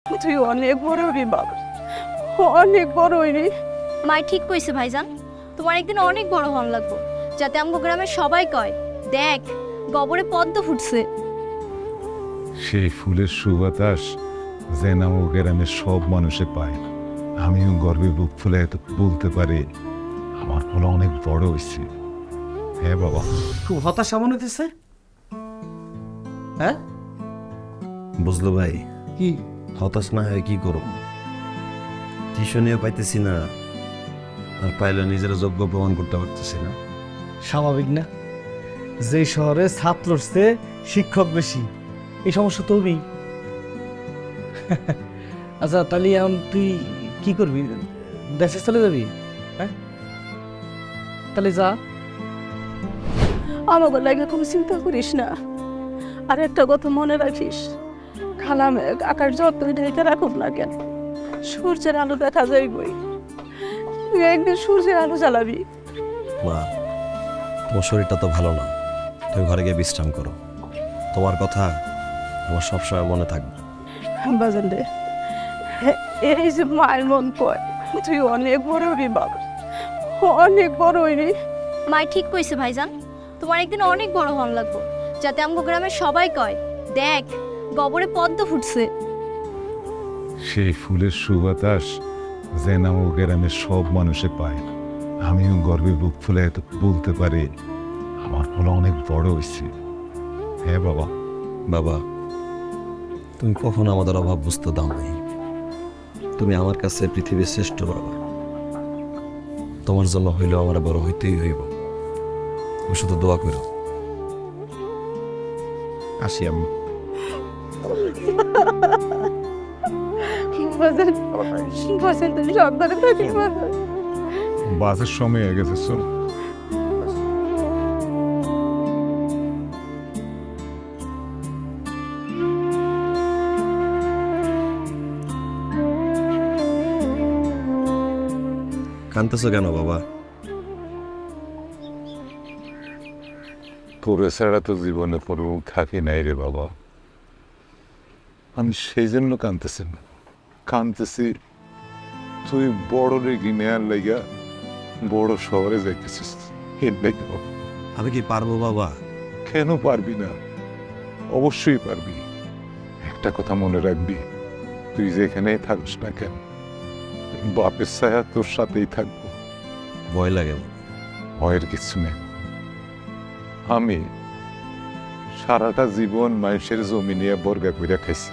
তুই অনেক বড় হবি বাবা, অনেক বড় হইবি। মাই ঠিক কইছে ভাইজান, তোমার একদিন অনেক বড় হন লাগবো, যাতে আমগো গ্রামের সবাই কয় দেখ গবরে পদ্ম ফুটছে। সেই ফুলের সুবাতাস যেন আমার গ্রামের সব মানুষে পায়, আমিও গর্বে বুক ফুলে এত বলতে পারি আমার ফলে অনেক বড় হয়েছে। হ্যাঁ বাবা। খুব হতাশা মনে হতেছে। হ্যাঁ বুঝলো ভাই, কি হতাশ না হয় কি করব? টিউশনিও পাইতেছি না, আর পাইলে নিজের যোগ্য প্রমাণ করতে পারতেছি না। স্বাভাবিক না? যে শহরে ছাত্রর চেয়ে শিক্ষক বেশি, এই সমস্যা তো হবেই। আচ্ছা তাহলে এখন তুই কি করবি? দেশে চলে যাবি? হ্যাঁ তাহলে যা। আমাকে লাগে কোনো চিন্তা করিস না। আর একটা কথা মনে রাখিস, খালাম আকাশ যত ঢেকে রাখুক না কেন, সূর্যের আলো দেখা যাইবই। তুই একদিন সূর্যের আলো জ্বালাবি। মা, তোমার শরীরটা তো ভালো না, তুমি ঘরে গিয়ে বিশ্রাম করো। তোমার কথা আমার সবসময় মনে থাকবে। বাজান রে, এই যে মায়ের মন কয় তুই অনেক বড় হবি বাবা, অনেক বড় হইবি। মাই ঠিক কইছে ভাইজান, তোমার একদিন অনেক বড় হন লাগবো, যাতে আমগো গ্রামের সবাই কয় দেখ গবরে পদ্ম ফুটছে। সেই ফুলের সুবাতাস যেন আমার গ্রামের সব মানুষে পায়, আমিও গর্বে বুক ফুলে এত বলতে পারি আমার ফলে অনেক বড় হয়েছে। হ্যাঁ বাবা। বাবা, তুমি কখনো আমাদের অভাব বুঝতে দাও নাই। তুমি আমার কাছে পৃথিবীর শ্রেষ্ঠ বাবা। তোমার জন্য হইলেও আমার বড় হইতেই হইব। তুমি শুধু দোয়া করো। আসি আমি। বাজান, বাজান তুই সাবধানে থাকিস বাজান। বাসের সময় হয়ে গেছে, চল। কাঁদতেছো কেন বাবা? তোরে ছাড়া তো জীবনে পড়ব থাকি নাই রে বাবা। আমি সেই জন্য কাঁদতেছি না, কাঁদতেছি তুই বড় রেগে নেয়ার লাইগা বড় শহরে যাইতেছিস। আমি কি পারবো বাবা? কেন পারবি না? অবশ্যই পারবি। একটা কথা মনে রাখবি, তুই যেখানেই থাকিস না কেন, বাপের ছায়া তোর সাথেই থাকবো। ভয় লাগে বাবা। ভয়ের কিছু নেই। আমি সারাটা জীবন মানুষের জমি নিয়ে বর্গা করে খাইছি,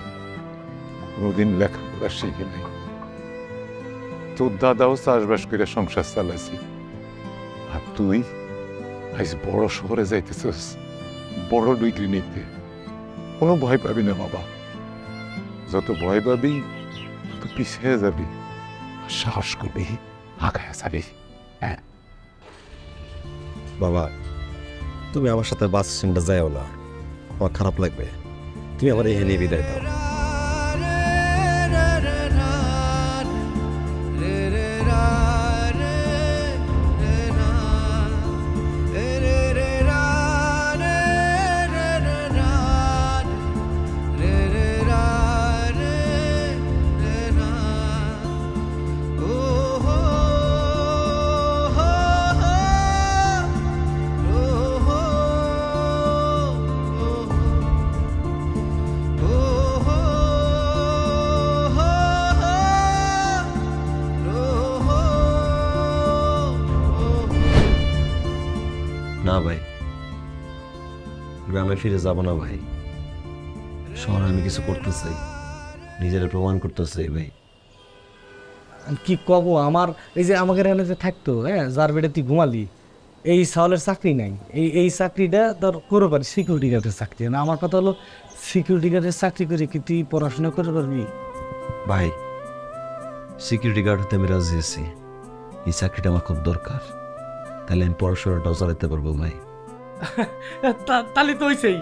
কোনোদিন লেখাপড়া শিখি নাই। তোর দাদাও চাষবাস করে সংসার চালাইছি, আর তুই আজ বড় শহরে যাইতেছিস বড় ডিগ্রি নিতে। কোনো ভয় পাবি না বাবা। যত ভয় পাবি তত পিছিয়ে যাবি, সাহস করবি, আগায় যাবি। হ্যাঁ বাবা, তুমি আমার সাথে বাস স্ট্যান্ডে যাও না, আমার খারাপ লাগবে। তুমি আমার এখানে বিদায় দাও। না ভাই, গ্রামে ফিরে যাব না ভাই। শহরে আমি কিছু করতে চাই, নিজের প্রমাণ করতে চাই ভাই। কি কব, আমার এই যে আমাকে এখানে যে থাকতো, হ্যাঁ যার বেডে তুই ঘুমালি, এই সাহলের চাকরি নাই। এই চাকরিটা তোর করে পারি, সিকিউরিটি গার্ডের চাকরি না। আমার কথা হলো সিকিউরিটি গার্ডের চাকরি করে কি তুই পড়াশোনা করে পারবি? ভাই, সিকিউরিটি গার্ড হতে আমি রাজি আছি, এই চাকরিটা আমার খুব দরকার। তাহলে আমি পড়াশোনাটাও চালাতে পারবো ভাই। তাহলে তো হইছেই,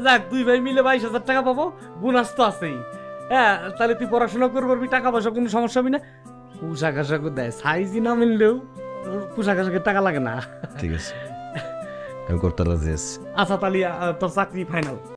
যাক 2 ভাই মিলে 22,000 টাকা পাবো, বোনাস তো আছেই। হ্যাঁ তাহলে তুই পড়াশোনা করে পারবি, টাকা পয়সা কোনো সমস্যা হবে না। পোশাক আশাক দেয়, সাইজই না মিললেও পোশাক আশাকের টাকা লাগে না। ঠিক আছে, আমি করতে রাজি আছি। আচ্ছা তাহলে তোর চাকরি ফাইনাল।